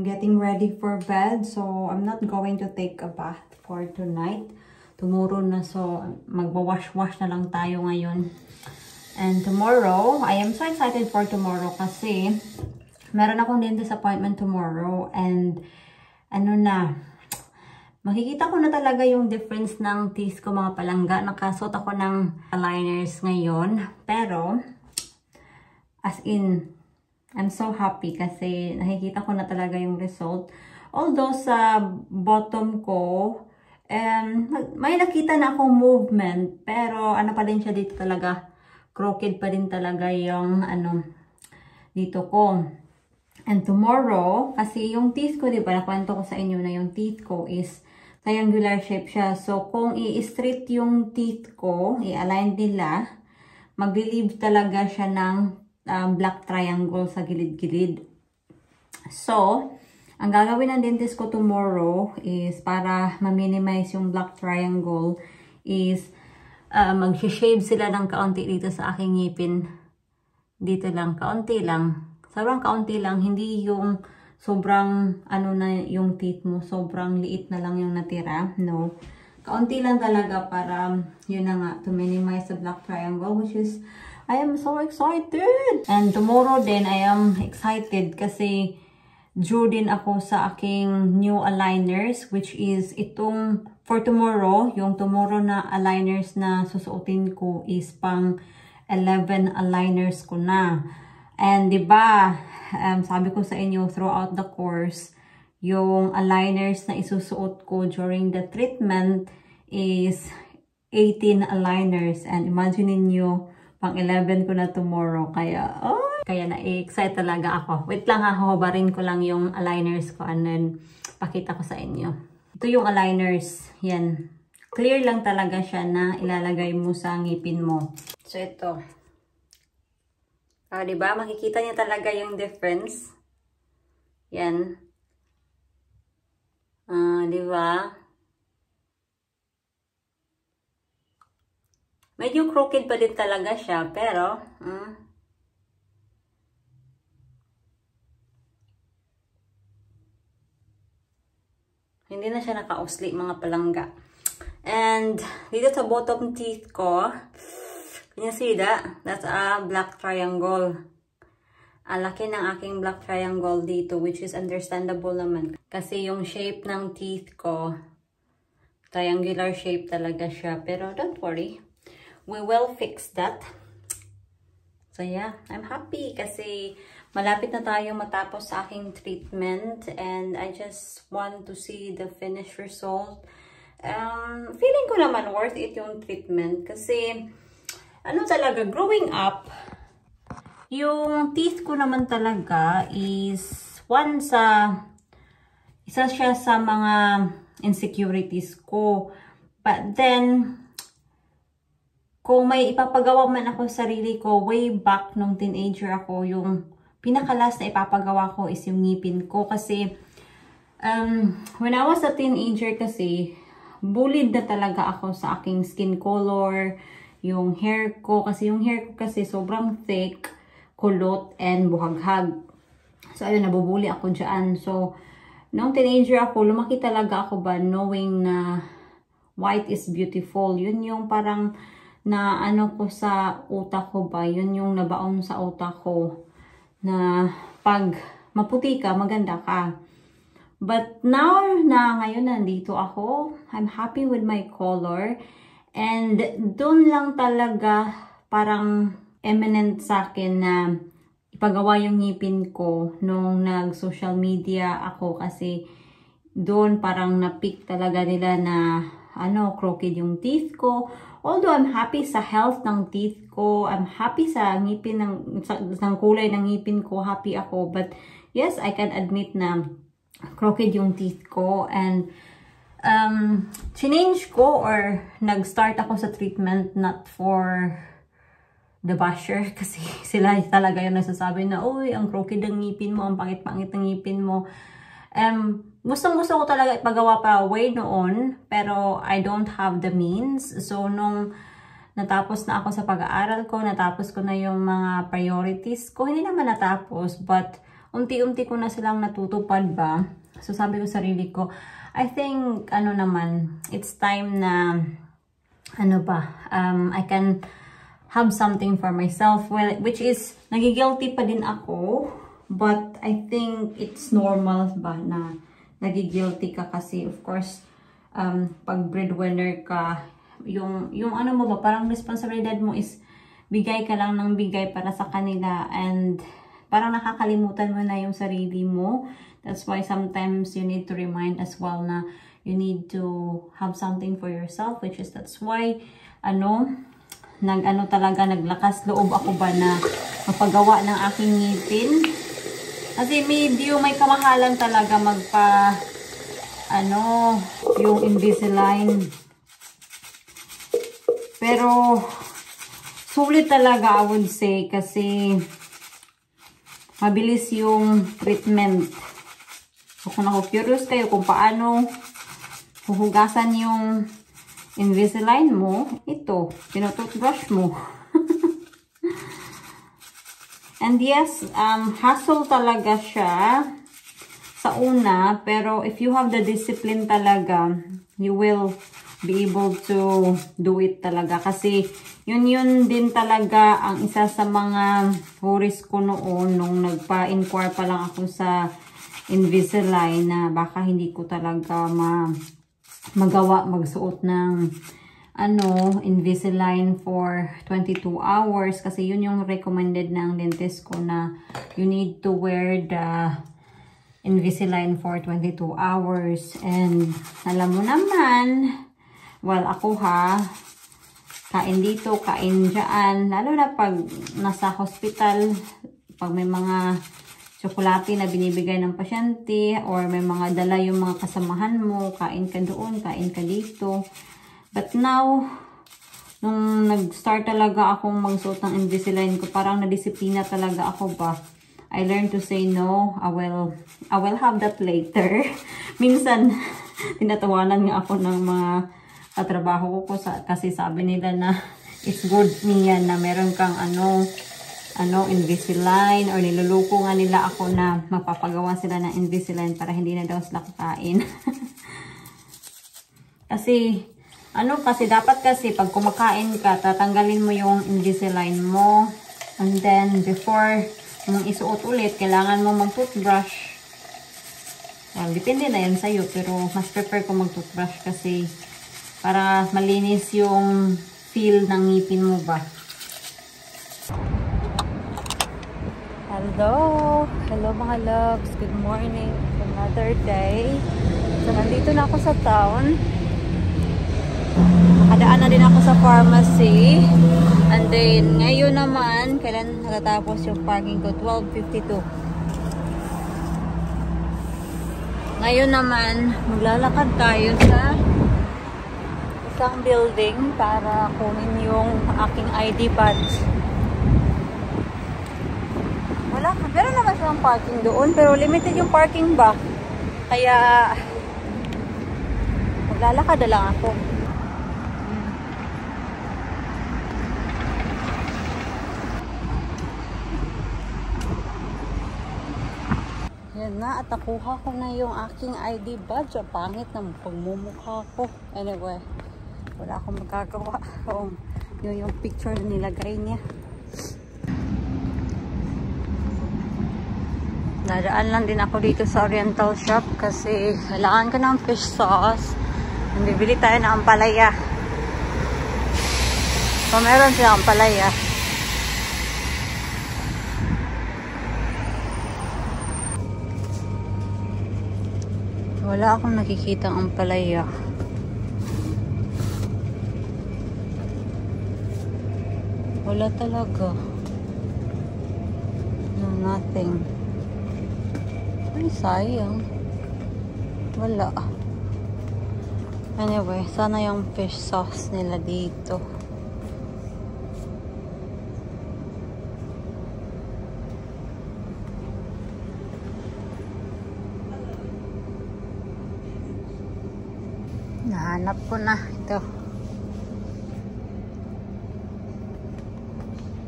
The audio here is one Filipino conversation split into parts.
getting ready for bed. So, I'm not going to take a bath for tonight. Tomorrow na. So, magwawash-wash na lang tayo ngayon. And tomorrow, I am so excited for tomorrow kasi meron akong dentist appointment tomorrow. And ano na, makikita ko na talaga yung difference ng teeth ko mga palangga. Nakasuot ako ng aligners ngayon. Pero, as in, I'm so happy kasi nakikita ko na talaga yung result. Although sa bottom ko, may nakita na akong movement. Pero ano pa din siya dito talaga. Crooked pa din talaga yung dito ko. And tomorrow, kasi yung teeth ko, diba, nakwento ko sa inyo na yung teeth ko is triangular shape siya. So, kung i-straight yung teeth ko, i-align nila, mag-relieve talaga siya ng black triangle sa gilid-gilid. So, ang gagawin ng dentist ko tomorrow is para ma-minimize yung black triangle is mag-shave sila ng kaunti dito sa aking ngipin. Dito lang, kaunti lang. Sobrang kaunti lang, hindi yung sobrang na yung teeth mo, sobrang liit na lang yung natira. No. Kaunti lang talaga para yun na nga, to minimize the black triangle, which is, I am so excited! And tomorrow din, I am excited kasi due din ako sa aking new aligners, which is itong for tomorrow, yung tomorrow na aligners na susuotin ko is pang 11 aligners ko na. And diba, sabi ko sa inyo throughout the course, yung aligners na isusuot ko during the treatment is 18 aligners. And imagine niyo pang 11 ko na tomorrow. Kaya na-excite talaga ako. Wait lang ha, hubarin ko lang yung aligners ko and then pakita ko sa inyo. Ito yung aligners. Yan. Clear lang talaga siya na ilalagay mo sa ngipin mo. So, ito. Diba? Makikita niya talaga yung difference. Yan. Diba? Medyo crooked pa din talaga siya. Pero, hindi na siya nakausli mga palangga. And dito sa bottom teeth ko, can you see that? That's a black triangle. Ang laki ng aking black triangle dito, which is understandable naman. Kasi yung shape ng teeth ko, triangular shape talaga siya. Pero don't worry, we will fix that. So yeah, I'm happy kasi malapit na tayo matapos sa aking treatment and I just want to see the finished result. Feeling ko naman worth it yung treatment kasi talaga, growing up, yung teeth ko naman talaga is isa siya sa mga insecurities ko. But then, kung may ipapagawa man ako sa sarili ko, way back nung teenager ako, yung pinakalas na ipapagawa ko is yung ngipin ko. Kasi, when I was a teenager kasi, bullied na talaga ako sa aking skin color, yung hair ko. Kasi yung hair ko kasi sobrang thick, kulot, and buhaghag. So, ayun, nabubuli ako dyan. So, nung teenager ako, lumaki talaga ako ba knowing na white is beautiful. Yun yung parang na ko sa utak ko ba, yun yung nabaon sa utak ko na pag maputi ka, maganda ka. But now na ngayon nandito ako, I'm happy with my color and doon lang talaga parang eminent sa akin na ipagawa yung ngipin ko nung nag-social media ako kasi doon parang na-pick talaga nila na crooked yung teeth ko. Although I'm happy sa health ng teeth ko, I'm happy sa ngipin ng kulay ng ngipin ko, happy ako. But yes, I can admit na crooked yung teeth ko and change ko or nag-start ako sa treatment not for the basher kasi sila talaga yung nagsasabi na, uy, ang crooked ang ngipin mo, ang pangit-pangit ng ngipin mo. Gustong-gusto ko talaga ipagawa pa way noon, pero I don't have the means. So, nung natapos na ako sa pag-aaral ko, natapos ko na yung mga priorities ko, hindi naman natapos, but unti-unti ko na silang natutupad ba. So sabi ko sarili ko, I think, ano naman, it's time na, ano ba, I can have something for myself. Well, which is, nagigilty pa din ako. But I think it's normal ba na nagigilty ka kasi, of course, pag breadwinner ka, yung ano mo ba, parang responsibilidad mo is bigay ka lang ng bigay para sa kanila and parang nakakalimutan mo na yung sarili mo. That's why sometimes you need to remind as well na you need to have something for yourself, which is that's why naglakas loob ako ba na mapagawa ng aking ngipin. Kasi medyo may kamahalan talaga yung Invisalign. Pero sulit talaga, I would say, kasi mabilis yung treatment. So, kung curious kayo kung paano huhugasan yung Invisalign mo, ito, tinutoothbrush mo. And yes, hassle talaga siya sa una, pero if you have the discipline talaga, you will be able to do it talaga. Kasi yun din talaga ang isa sa mga worries ko noon nung nagpa-inquire pa lang ako sa Invisalign na baka hindi ko talaga magawa magsuot ng Invisalign for 22 hours kasi yun yung recommended ng dentist ko na you need to wear the Invisalign for 22 hours. And alam mo naman, well, ako kain dito, kain dyan, lalo na pag nasa hospital, pag may mga tsokolate na binibigay ng pasyente or may mga dala yung mga kasamahan mo, kain ka doon, kain ka dito. But now, nung nag-start talaga akong magsuot ng Invisalign ko, parang nadisiplina talaga ako ba. I learned to say no. I will have that later. Minsan, tinatawanan nga ako ng mga katrabaho ko kasi sabi nila na it's good niya na meron kang Invisalign, or niluluko nga nila ako na magpapagawa sila ng Invisalign para hindi na daw sila kakain. Kasi dapat kasi pag kumakain ka, tatanggalin mo yung Invisalign mo, and then before mong isuot ulit, kailangan mo mag-toothbrush. Well, depende na yan sa'yo, pero mas prefer ko mag-toothbrush kasi para malinis yung feel ng ngipin mo ba. Hello mga loves, good morning. Another day. So nandito na ako sa town. Nakadaan na din ako sa pharmacy. And then ngayon naman, kailan natatapos yung parking ko? 12:52. Ngayon naman, maglalakad tayo sa isang building para kunin yung aking ID badge. Meron naman silang parking doon, pero limited yung parking ba? Kaya maglalakad na lang ako. Yan na, at nakuha ko na yung aking ID badge. Ang pangit ng pagmumukha ko. Anyway, wala akong magagawa. Yun yung picture na nilagay niya. Dadaan lang din ako dito sa Oriental Shop kasi kailangan ko ng fish sauce. Bibili tayo ng ampalaya. So, meron silang ampalaya. Wala akong nakikita ang ampalaya. Wala talaga. No, nothing. Ay, sayang. Wala. Anyway, sana yung fish sauce nila dito. Nahanap ko na. Ito.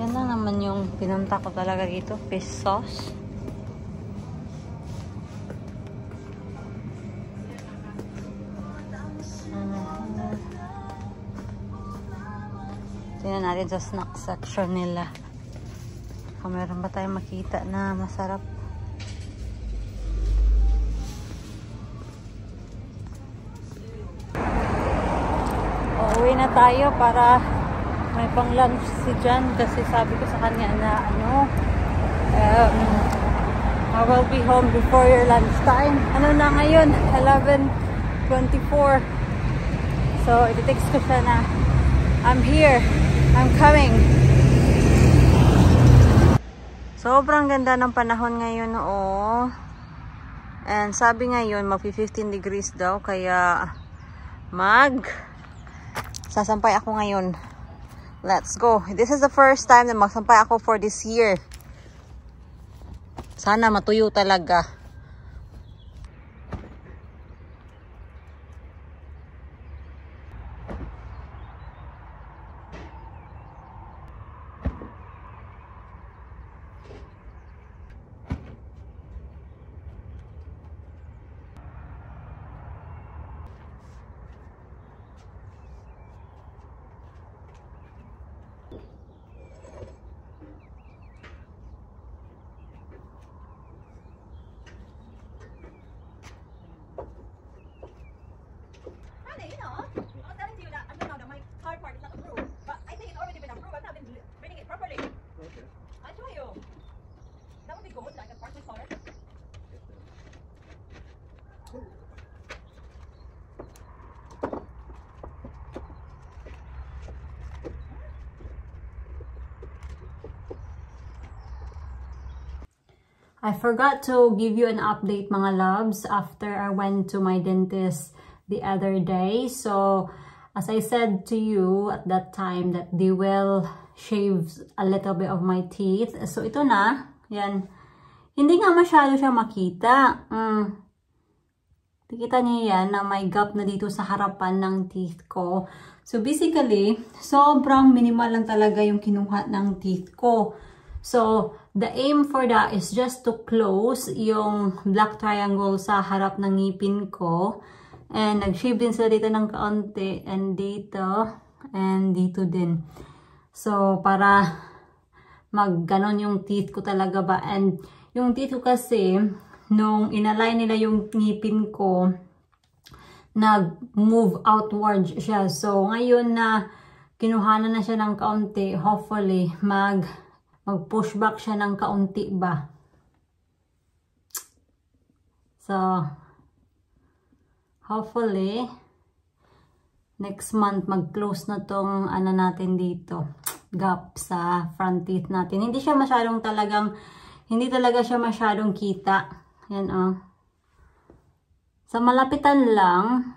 Yan na naman yung pinunta ko talaga dito. Fish sauce. Tingnan natin sa snack section nila. Kung meron ba tayong makita na masarap. Uuwi na tayo para may pang lunch si Jan kasi sabi ko sa kanya na I will be home before your lunchtime. Ano na ngayon? 11:24. So, i-text ko siya na I'm here. I'm coming. Sobrang ganda ng panahon ngayon, oh. And sabi ngayon, mag-15 degrees daw. Kaya, sasampay ako ngayon. Let's go. This is the first time na magsampay ako for this year. Sana matuyo talaga. I forgot to give you an update, mga loves, after I went to my dentist the other day. So, as I said to you at that time that they will shave a little bit of my teeth. So, ito na. Yan. Hindi nga masyado siya makita. Nakita niyo yan na may gap na dito sa harapan ng teeth ko. So, basically, sobrang minimal lang talaga yung kinuha ng teeth ko. So, the aim for that is just to close yung black triangle sa harap ng ngipin ko. And nag-shave din sila dito ng kaunti. And dito. And dito din. So, para mag-ganon yung teeth ko talaga ba. And yung teeth ko kasi, nung inalign nila yung ngipin ko, nag-move outward siya. So, ngayon na kinuhanan na siya ng kaunti, hopefully, mag-push back siya ng kaunti ba. So, hopefully, next month, mag-close na tong ano natin dito, gap sa front teeth natin. Hindi talaga siya masyadong kita. Yan, oh. Sa malapitan lang,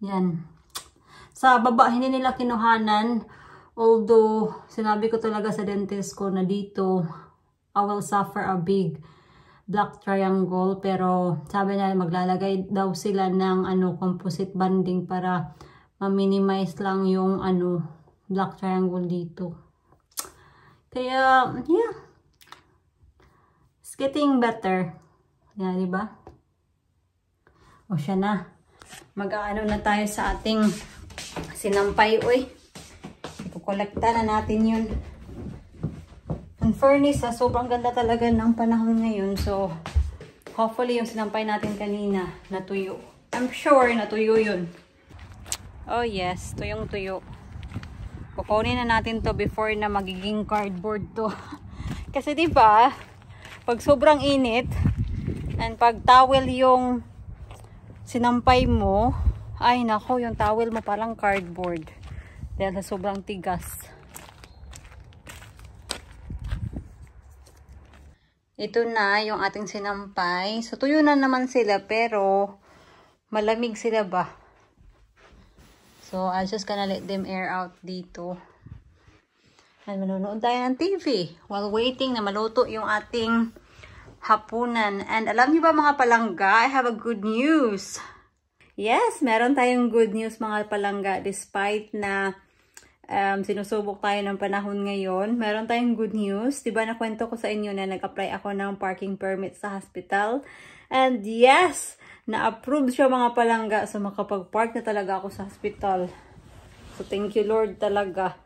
yan. Sa baba, hindi nila kinuhanan. Although, sinabi ko talaga sa dentist ko na dito, I will suffer a big black triangle. Pero, sabi na maglalagay daw sila ng composite banding para ma-minimize lang yung black triangle dito. Kaya, yeah. It's getting better. Yan, diba? O, siya na. Mag-aano na tayo sa ating sinampay, uy. Kolekta na natin yun. In fairness, sobrang ganda talaga ng panahon ngayon. So, hopefully yung sinampay natin kanina, natuyo. I'm sure natuyo yun. Oh yes, tuyong-tuyo. Kukunin na natin to before na magiging cardboard to. Kasi diba, pag sobrang init, and pag towel yung sinampay mo, ay nako, yung towel mo parang cardboard. Dahil sa sobrang tigas. Ito na yung ating sinampay. So, tuyo na naman sila pero malamig sila ba? So, I'm just gonna let them air out dito. And manonood tayo ng TV while waiting na maluto yung ating hapunan. And alam niyo ba mga palangga, I have a good news. Yes, meron tayong good news mga palangga. Despite na sinusubok tayo ng panahon ngayon, meron tayong good news. Diba nakwento ko sa inyo na nag-apply ako ng parking permit sa hospital. And yes, na-approve siya mga palangga. So makapag-park na talaga ako sa hospital. So, thank you Lord talaga.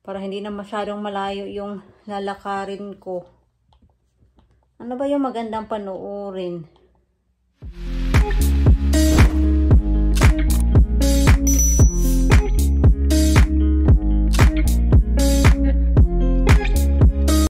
Para hindi na masyadong malayo yung lalakarin ko. Ano ba yung magandang panoorin?